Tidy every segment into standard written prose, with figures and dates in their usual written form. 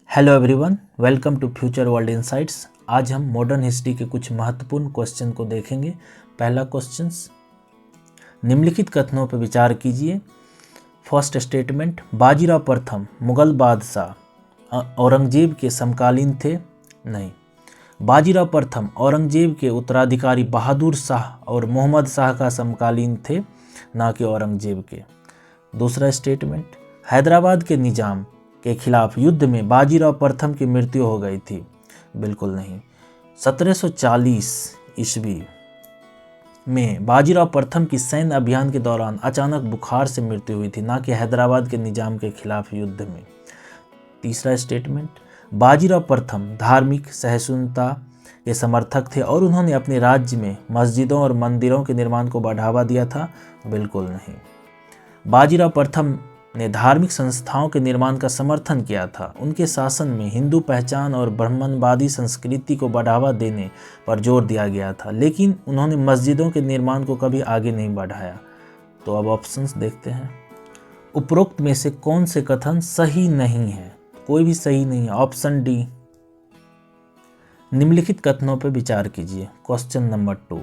Hello everyone, welcome to Future World Insights. आज हम modern history के कुछ महत्वपूर्ण क्वेश्चन को देखेंगे। पहला क्वेश्चन, निम्नलिखित कथनों पर विचार कीजिए। फर्स्ट स्टेटमेंट, बाजीराव प्रथम मुगल बादशाह औरंगजेब के समकालीन थे। नहीं, बाजीराव प्रथम औरंगजेब के उत्तराधिकारी बहादुर शाह और मोहम्मद शाह का समकालीन थे, ना कि औरंगजेब के। दूसरा स्टेटमेंट, हैदराबाद के निजाम के खिलाफ युद्ध में बाजीराव प्रथम की मृत्यु हो गई थी। बिल्कुल नहीं, 1740 ईस्वी में बाजीराव प्रथम की सैन्य अभियान के दौरान अचानक बुखार से मृत्यु हुई थी, ना कि हैदराबाद के निजाम के खिलाफ युद्ध में। तीसरा स्टेटमेंट, बाजीराव प्रथम धार्मिक सहिष्णुता के समर्थक थे और उन्होंने अपने राज्य में मस्जिदों और मंदिरों के निर्माण को बढ़ावा दिया था। बिल्कुल नहीं, बाजीराव प्रथम ने धार्मिक संस्थाओं के निर्माण का समर्थन किया था। उनके शासन में हिंदू पहचान और ब्राह्मणवादी संस्कृति को बढ़ावा देने पर जोर दिया गया था, लेकिन उन्होंने मस्जिदों के निर्माण को कभी आगे नहीं बढ़ाया। तो अब ऑप्शंस देखते हैं। उपरोक्त में से कौन से कथन सही नहीं है? कोई भी सही नहीं है। Option D. निम्नलिखित कथनों पर विचार कीजिए। क्वेश्चन नंबर 2,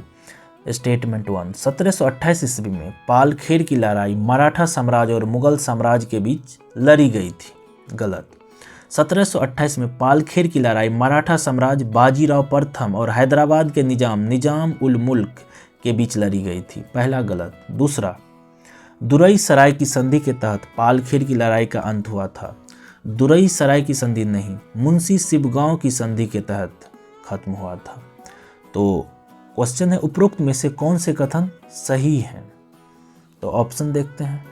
स्टेटमेंट 1, 1728 ईस्वी में पालखेर की लड़ाई मराठा साम्राज्य और मुगल साम्राज्य के बीच लड़ी गई थी। गलत। 1728 में पालखेर की लड़ाई मराठा साम्राज्य बाजीराव प्रथम और हैदराबाद के निजाम उल मुल्क के बीच लड़ी गई थी। पहला गलत। दूसरा, दुरई सराय की संधि के तहत पालखेर की लड़ाई का अंत हुआ था। दुरई सराय की संधि नहीं, मुंशी शिवगांव की संधि के तहत खत्म हुआ था। तो क्वेश्चन है, उपरोक्त में से कौन से कथन सही हैं? तो ऑप्शन देखते हैं।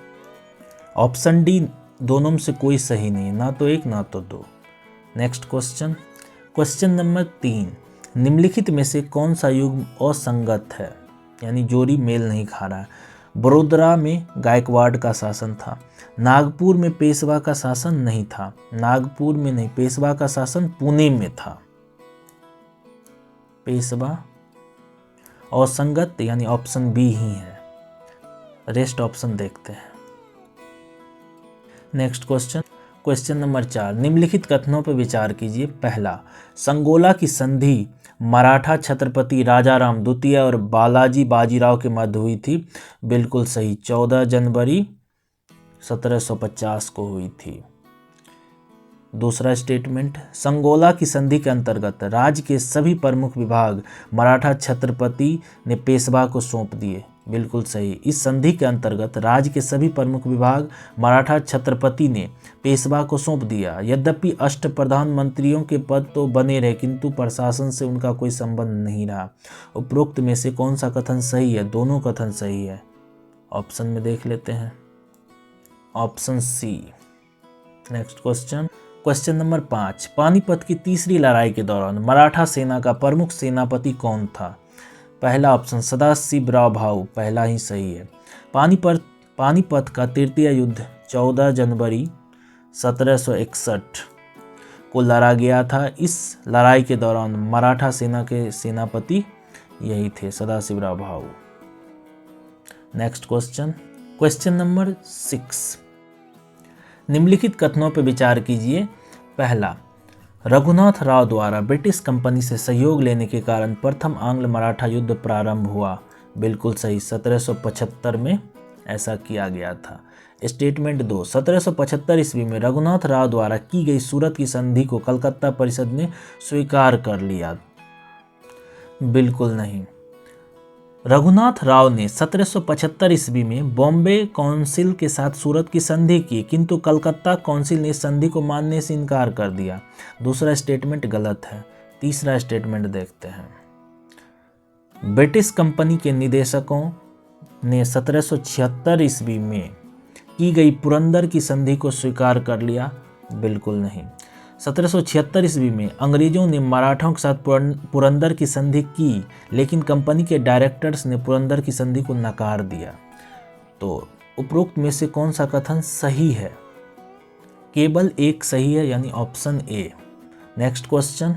ऑप्शन डी, दोनों में से कोई सही नहीं, ना तो एक ना तो दो। नेक्स्ट क्वेश्चन, क्वेश्चन नंबर 3, निम्नलिखित में से कौन सा युग असंगत है, यानी जोड़ी मेल नहीं खा रहा है? बड़ोदरा में गायकवाड़ का शासन था। नागपुर में पेशवा का शासन नहीं था। नागपुर में नहीं, पेशवा का शासन पुणे में था। पेशवा असंगत, यानी ऑप्शन बी ही है। रेस्ट ऑप्शन देखते हैं। नेक्स्ट क्वेश्चन, क्वेश्चन नंबर 4, निम्नलिखित कथनों पर विचार कीजिए। पहला, संगोला की संधि मराठा छत्रपति राजाराम द्वितीय और बालाजी बाजीराव के मध्य हुई थी। बिल्कुल सही, 14 जनवरी 1750 को हुई थी। दूसरा स्टेटमेंट, संगोला की संधि के अंतर्गत राज्य के सभी प्रमुख विभाग मराठा छत्रपति ने पेशवा को सौंप दिए। बिल्कुल सही, इस संधि के अंतर्गत राज्य के सभी प्रमुख विभाग मराठा छत्रपति ने पेशवा को सौंप दिया। यद्यपि अष्ट प्रधानमंत्रियों के पद तो बने रहे, किंतु प्रशासन से उनका कोई संबंध नहीं रहा। उपरोक्त में से कौन सा कथन सही है? दोनों कथन सही है। ऑप्शन में देख लेते हैं। Option C. Next question, question number 5, Panipat की तीसरी लड़ाई के दौरान मराठा सेना का प्रमुख सेनापति कौन था? पहला ऑप्शन सदाशिवराव भाऊ, पहला ही सही है। पानीपत का तृतीय युद्ध 14 जनवरी 1761 को लड़ा गया था। इस लड़ाई के दौरान मराठा सेना के सेनापति यही थे, Sadashivrao Bhau. Next question, question number 6, निम्नलिखित कथनों पर विचार कीजिए। पहला, रघुनाथ राव द्वारा ब्रिटिश कंपनी से सहयोग लेने के कारण प्रथम आंग्ल मराठा युद्ध प्रारंभ हुआ। बिल्कुल सही, 1775 में ऐसा किया गया था। स्टेटमेंट 2, 1775 ईस्वी में रघुनाथ राव द्वारा की गई सूरत की संधि को कलकत्ता परिषद ने स्वीकार कर लिया। बिल्कुल नहीं, रघुनाथ राव ने 1775 ईस्वी में बॉम्बे काउंसिल के साथ सूरत की संधि की, किंतु कलकत्ता काउंसिल ने संधि को मानने से इनकार कर दिया। दूसरा स्टेटमेंट गलत है। तीसरा स्टेटमेंट देखते हैं। ब्रिटिश कंपनी के निदेशकों ने 1776 ईस्वी में की गई पुरंदर की संधि को स्वीकार कर लिया। बिल्कुल नहीं, 1776 ईस्वी में अंग्रेजों ने मराठों के साथ पुरंदर की संधि की, लेकिन कंपनी के डायरेक्टर्स ने पुरंदर की संधि को नकार दिया। तो उपरोक्त में से कौन सा कथन सही है? केवल एक सही है, यानी option A. Next question,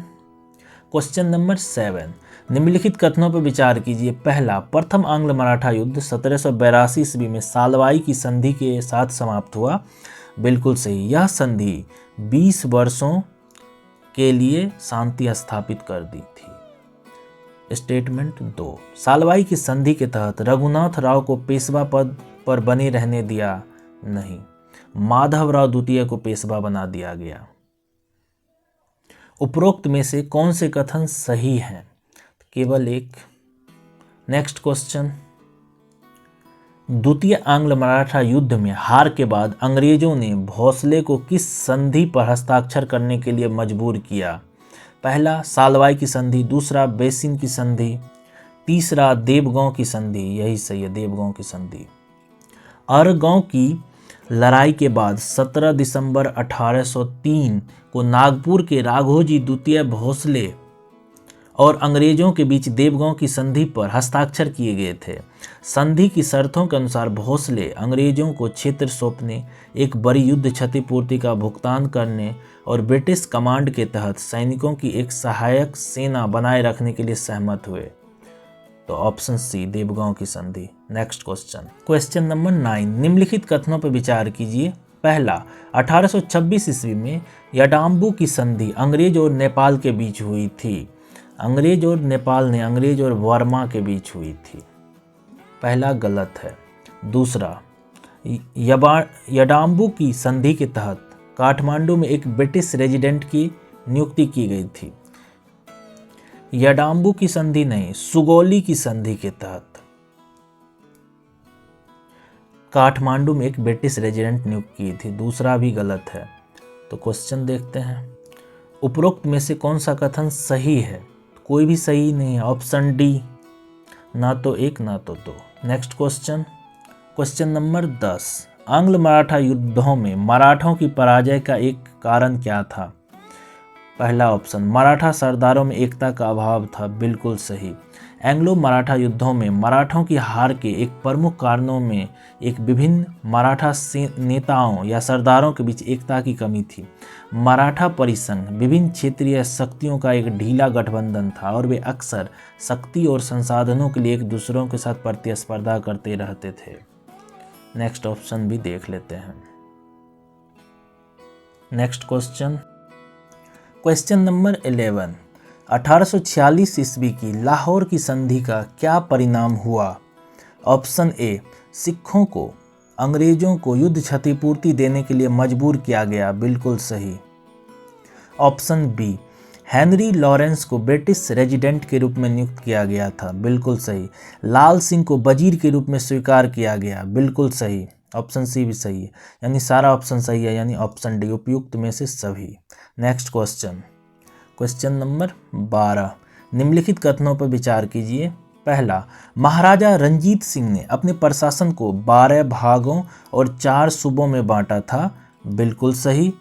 question number 7, निम्नलिखित कथनों पर विचार कीजिए। पहला, प्रथम आंग्ल मराठा युद्ध 1782 ईस्वी में सालवाई की संधि के साथ समाप्त हुआ। बिल्कुल सही, यह संधि 20 वर्षों के लिए शांति स्थापित कर दी थी। स्टेटमेंट 2, सालवाई की संधि के तहत रघुनाथ राव को पेशवा पद पर बने रहने दिया नहीं, माधवराव द्वितीय को पेशवा बना दिया गया। उपरोक्त में से कौन से कथन सही हैं? केवल एक। नेक्स्ट क्वेश्चन, द्वितीय आंग्ल मराठा युद्ध में हार के बाद अंग्रेजों ने भोसले को किस संधि पर हस्ताक्षर करने के लिए मजबूर किया? पहला सालवाई की संधि, दूसरा बेसिन की संधि, तीसरा देवगांव की संधि। यही सही है, देवगांव की संधि। अरगांव की लड़ाई के बाद 17 दिसंबर 1803 को नागपुर के राघोजी द्वितीय भोसले और अंग्रेजों के बीच देवगांव की संधि पर हस्ताक्षर किए गए थे। संधि की शर्तों के अनुसार भोसले अंग्रेजों को क्षेत्र सौंपने, एक बड़ी युद्ध क्षतिपूर्ति का भुगतान करने और ब्रिटिश कमांड के तहत सैनिकों की एक सहायक सेना बनाए रखने के लिए सहमत हुए। तो ऑप्शन सी, देवगांव की संधि। नेक्स्ट क्वेश्चन, क्वेश्चन नंबर 9, निम्नलिखित कथनों पर विचार कीजिए। पहला, 1826 ईस्वी में याडाम्बू की संधि अंग्रेज और नेपाल के बीच हुई थी। अंग्रेज और नेपाल ने अंग्रेज और वर्मा के बीच हुई थी। पहला गलत है। दूसरा, याडाम्बू की संधि के तहत काठमांडू में एक ब्रिटिश रेजिडेंट की नियुक्ति की गई थी। याडाम्बू की संधि नहीं, सुगौली की संधि के तहत काठमांडू में एक ब्रिटिश रेजिडेंट नियुक्त की थी। दूसरा भी गलत है। तो क्वेश्चन देखते हैं, उपरोक्त में से कौन सा कथन सही है? कोई भी सही नहीं है। ऑप्शन डी, ना तो एक ना तो दो। नेक्स्ट क्वेश्चन, क्वेश्चन नंबर 10, आंग्ल मराठा युद्धों में मराठों की पराजय का एक कारण क्या था? पहला ऑप्शन, मराठा सरदारों में एकता का अभाव था। बिल्कुल सही। एंग्लो मराठा युद्धों में मराठों की हार के एक प्रमुख कारणों में एक विभिन्न मराठा नेताओं या सरदारों के बीच एकता की कमी थी। मराठा परिसंघ विभिन्न क्षेत्रीय शक्तियों का एक ढीला गठबंधन था और वे अक्सर शक्ति और संसाधनों के लिए एक दूसरों के साथ प्रतिस्पर्धा करते रहते थे। नेक्स्ट ऑप्शन भी देख लेते हैं। नेक्स्ट क्वेश्चन, क्वेश्चन नंबर 11, 1846 ईस्वी की लाहौर की संधि का क्या परिणाम हुआ? ऑप्शन ए, सिखों को अंग्रेजों को युद्ध क्षतिपूर्ति देने के लिए मजबूर किया गया। बिल्कुल सही। ऑप्शन बी, हेनरी लॉरेंस को ब्रिटिश रेजिडेंट के रूप में नियुक्त किया गया था। बिल्कुल सही। लाल सिंह को वजीर के रूप में स्वीकार किया गया। बिल्कुल सही। ऑप्शन सी भी सही है, यानी सारा ऑप्शन सही है, यानी ऑप्शन डी, उपयुक्त में से सभी। नेक्स्ट क्वेश्चन, क्वेश्चन नंबर 12, निम्नलिखित कथनों पर विचार कीजिए। पहला, महाराजा रंजीत सिंह ने अपने प्रशासन को 12 भागों और 4 सूबों में बांटा था। बिल्कुल सही।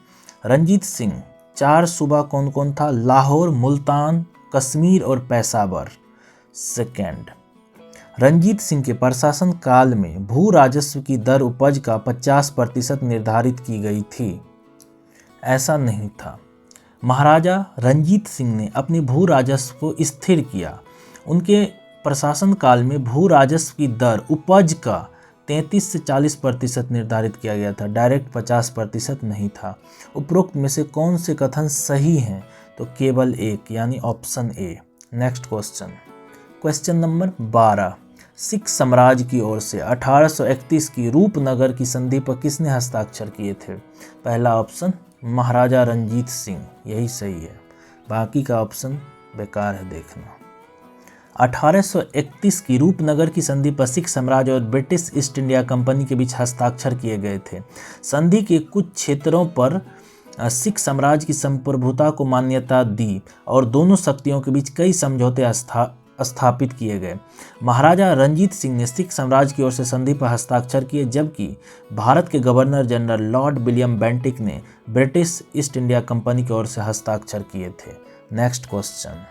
रंजीत सिंह 4 सूबा कौन कौन था? लाहौर, मुल्तान, कश्मीर और पेशावर। सेकेंड, रंजीत सिंह के प्रशासन काल में भू राजस्व की दर उपज का 50% निर्धारित की गई थी। ऐसा नहीं था। महाराजा रंजीत सिंह ने अपने भू राजस्व को स्थिर किया। उनके प्रशासन काल में भू राजस्व की दर उपज का 33 से 40% निर्धारित किया गया था, डायरेक्ट 50% नहीं था। उपरोक्त में से कौन से कथन सही हैं? तो केवल एक, यानी option A. Next question, question number 12, Sikh साम्राज्य की ओर से 1831 की रूपनगर की संधि पर किसने हस्ताक्षर किए थे? पहला ऑप्शन, महाराजा रंजीत सिंह। यही सही है, बाकी का ऑप्शन बेकार है देखना। 1831 की रूपनगर की संधि पर सिख साम्राज्य और ब्रिटिश ईस्ट इंडिया कंपनी के बीच हस्ताक्षर किए गए थे। संधि के कुछ क्षेत्रों पर सिख साम्राज्य की संप्रभुता को मान्यता दी और दोनों शक्तियों के बीच कई समझौते स्थापित किए गए। महाराजा रंजीत सिंह ने सिख साम्राज्य की ओर से संधि पर हस्ताक्षर किए, जबकि भारत के governor general Lord William Bentinck ने ब्रिटिश ईस्ट इंडिया कंपनी की ओर से हस्ताक्षर किए थे। नेक्स्ट क्वेश्चन,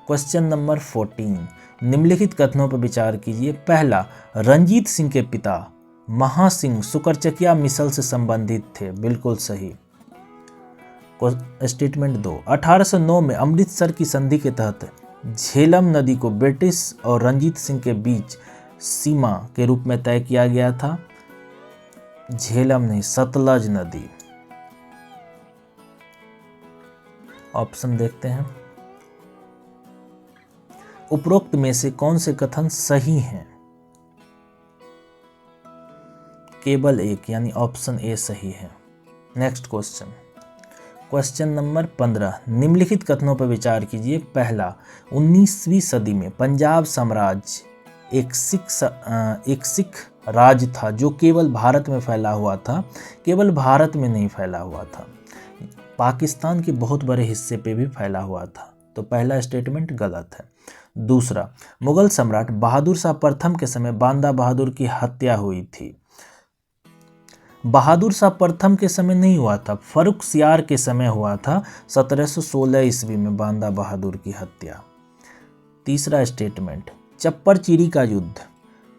क्वेश्चन नंबर 14, निम्नलिखित कथनों पर विचार कीजिए। पहला, रंजीत सिंह के पिता महासिंह सुकरचकिया मिसल से संबंधित थे। बिल्कुल सही। स्टेटमेंट 2, 1809 में अमृतसर की संधि के तहत झेलम नदी को ब्रिटिश और रंजीत सिंह के बीच सीमा के रूप में तय किया गया था। झेलम नहीं, सतलज नदी। ऑप्शन देखते हैं। उपरोक्त में से कौन से कथन सही हैं? केवल एक, यानी ऑप्शन ए सही है। नेक्स्ट क्वेश्चन नंबर 15, निम्नलिखित कथनों पर विचार कीजिए। पहला, 19वीं सदी में पंजाब साम्राज्य एक सिख राज था जो केवल भारत में फैला हुआ था। केवल भारत में नहीं फैला हुआ था, पाकिस्तान के बहुत बड़े हिस्से पे भी फैला हुआ था। तो पहला स्टेटमेंट गलत है। दूसरा, मुगल सम्राट बहादुर शाह प्रथम के समय बांदा बहादुर की हत्या हुई थी। बहादुर शाह प्रथम के समय नहीं हुआ था, फर्रुखसियार के समय हुआ था, 1716 ईस्वी में बांदा बहादुर की हत्या। तीसरा स्टेटमेंट, चप्पर चीरी का युद्ध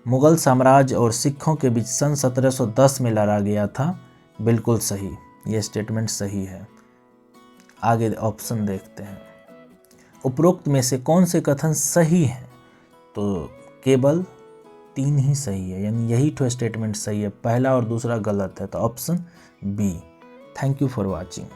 मुगल साम्राज्य और सिखों के बीच सन 1710 में लड़ा गया था। बिल्कुल सही, यह स्टेटमेंट सही है। आगे ऑप्शन देखते हैं। उपरोक्त में से कौन से कथन सही हैं? तो केवल 3 ही सही है, यानी यही तो स्टेटमेंट सही है, पहला और दूसरा गलत है। तो option B. Thank you for watching.